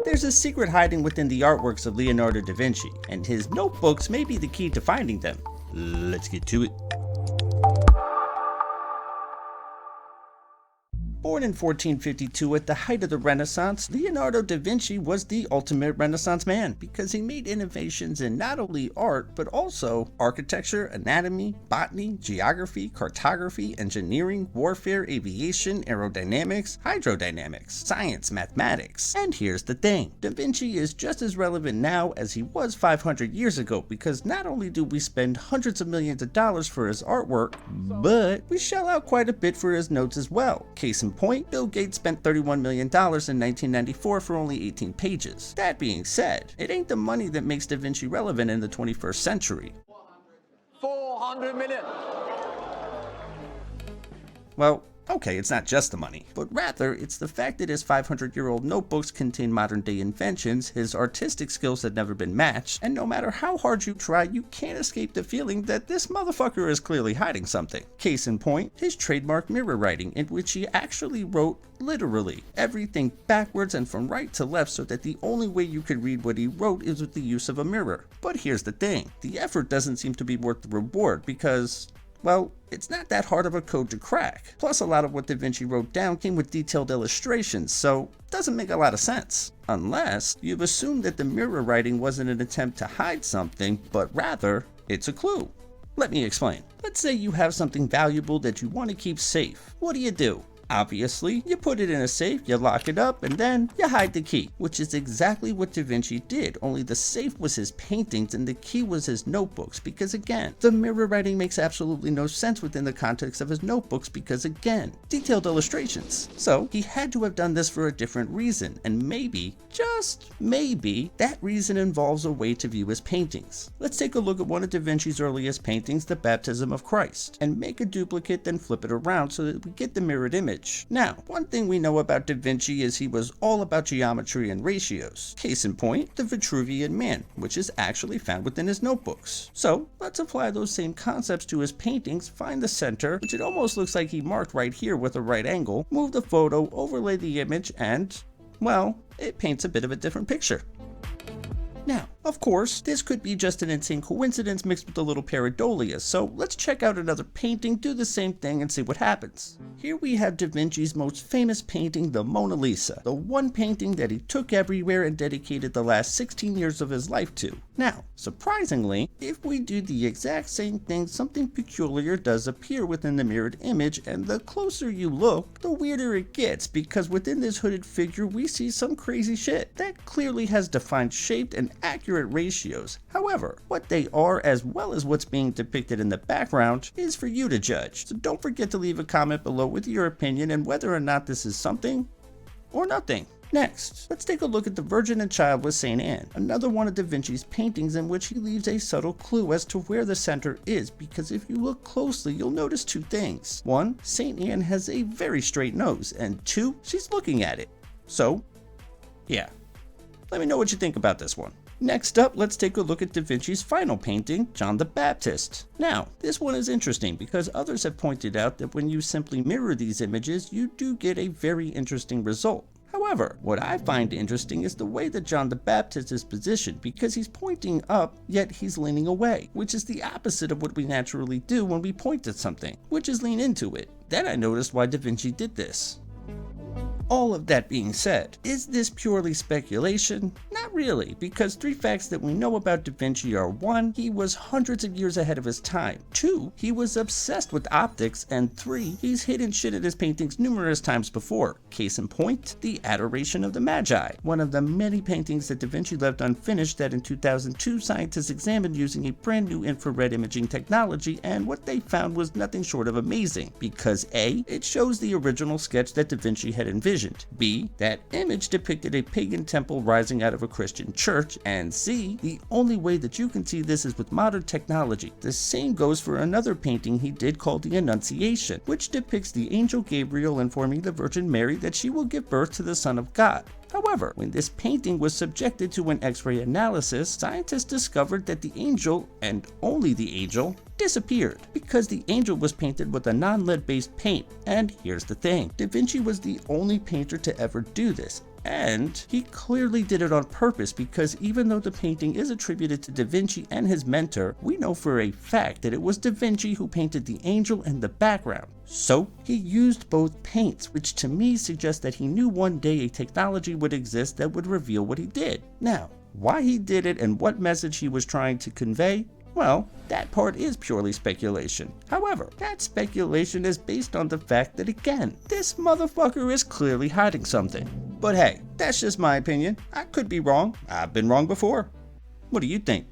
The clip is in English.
There's a secret hiding within the artworks of Leonardo da Vinci, and his notebooks may be the key to finding them. Let's get to it. Born in 1452 at the height of the Renaissance, Leonardo da Vinci was the ultimate Renaissance man because he made innovations in not only art but also architecture, anatomy, botany, geography, cartography, engineering, warfare, aviation, aerodynamics, hydrodynamics, science, mathematics. And here's the thing, Da Vinci is just as relevant now as he was 500 years ago because not only do we spend hundreds of millions of dollars for his artwork, but we shell out quite a bit for his notes as well. Case in point, Bill Gates spent $31 million in 1994 for only 18 pages. That being said, it ain't the money that makes Da Vinci relevant in the 21st century. 400 million! Well, okay, it's not just the money, but rather it's the fact that his 500-year-old notebooks contain modern-day inventions, his artistic skills had never been matched, and no matter how hard you try, you can't escape the feeling that this motherfucker is clearly hiding something. Case in point, his trademark mirror writing, in which he actually wrote literally everything backwards and from right to left so that the only way you could read what he wrote is with the use of a mirror. But here's the thing, the effort doesn't seem to be worth the reward because, well, it's not that hard of a code to crack. Plus, a lot of what Da Vinci wrote down came with detailed illustrations, so it doesn't make a lot of sense. Unless you've assumed that the mirror writing wasn't an attempt to hide something, but rather, it's a clue. Let me explain. Let's say you have something valuable that you want to keep safe. What do? Obviously, you put it in a safe, you lock it up, and then you hide the key, which is exactly what Da Vinci did, only the safe was his paintings and the key was his notebooks, because again, the mirror writing makes absolutely no sense within the context of his notebooks because again, detailed illustrations. So he had to have done this for a different reason, and maybe, just maybe, that reason involves a way to view his paintings. Let's take a look at one of Da Vinci's earliest paintings, the Baptism of Christ, and make a duplicate, then flip it around so that we get the mirrored image. Now, one thing we know about Da Vinci is he was all about geometry and ratios. Case in point, the Vitruvian Man, which is actually found within his notebooks. So, let's apply those same concepts to his paintings, find the center, which it almost looks like he marked right here with a right angle, move the photo, overlay the image, and, well, it paints a bit of a different picture. Now, of course, this could be just an insane coincidence mixed with a little pareidolia, so let's check out another painting, do the same thing, and see what happens. Here we have Da Vinci's most famous painting, the Mona Lisa, the one painting that he took everywhere and dedicated the last 16 years of his life to. Now, surprisingly, if we do the exact same thing, something peculiar does appear within the mirrored image, and the closer you look, the weirder it gets, because within this hooded figure we see some crazy shit that clearly has defined shape and accurate ratios. However, what they are as well as what's being depicted in the background is for you to judge. So don't forget to leave a comment below with your opinion and whether or not this is something or nothing. Next, let's take a look at the Virgin and Child with St. Anne, another one of Da Vinci's paintings in which he leaves a subtle clue as to where the center is, because if you look closely, you'll notice two things. One, St. Anne has a very straight nose, and two, she's looking at it. So, yeah. Let me know what you think about this one. Next up, let's take a look at Da Vinci's final painting, John the Baptist. Now, this one is interesting because others have pointed out that when you simply mirror these images, you do get a very interesting result. However, what I find interesting is the way that John the Baptist is positioned, because he's pointing up, yet he's leaning away, which is the opposite of what we naturally do when we point at something, which is lean into it. Then I noticed why Da Vinci did this. All of that being said, is this purely speculation? Not really, because three facts that we know about Da Vinci are: 1, he was hundreds of years ahead of his time; 2, he was obsessed with optics; and 3, he's hidden shit in his paintings numerous times before. Case in point, the Adoration of the Magi, one of the many paintings that Da Vinci left unfinished that in 2002 scientists examined using a brand new infrared imaging technology, and what they found was nothing short of amazing, because A, it shows the original sketch that Da Vinci had envisioned, B, that image depicted a pagan temple rising out of a Christian church, and C, the only way that you can see this is with modern technology. The same goes for another painting he did called the Annunciation, which depicts the angel Gabriel informing the Virgin Mary that she will give birth to the Son of God. However, when this painting was subjected to an X-ray analysis, scientists discovered that the angel, and only the angel, disappeared because the angel was painted with a non-lead based paint. And here's the thing, Da Vinci was the only painter to ever do this. And he clearly did it on purpose, because even though the painting is attributed to Da Vinci and his mentor, we know for a fact that it was Da Vinci who painted the angel in the background. So he used both paints, which to me suggests that he knew one day a technology would exist that would reveal what he did. Now, why he did it and what message he was trying to convey, well, that part is purely speculation. However, that speculation is based on the fact that, again, this motherfucker is clearly hiding something. But hey, that's just my opinion. I could be wrong. I've been wrong before. What do you think?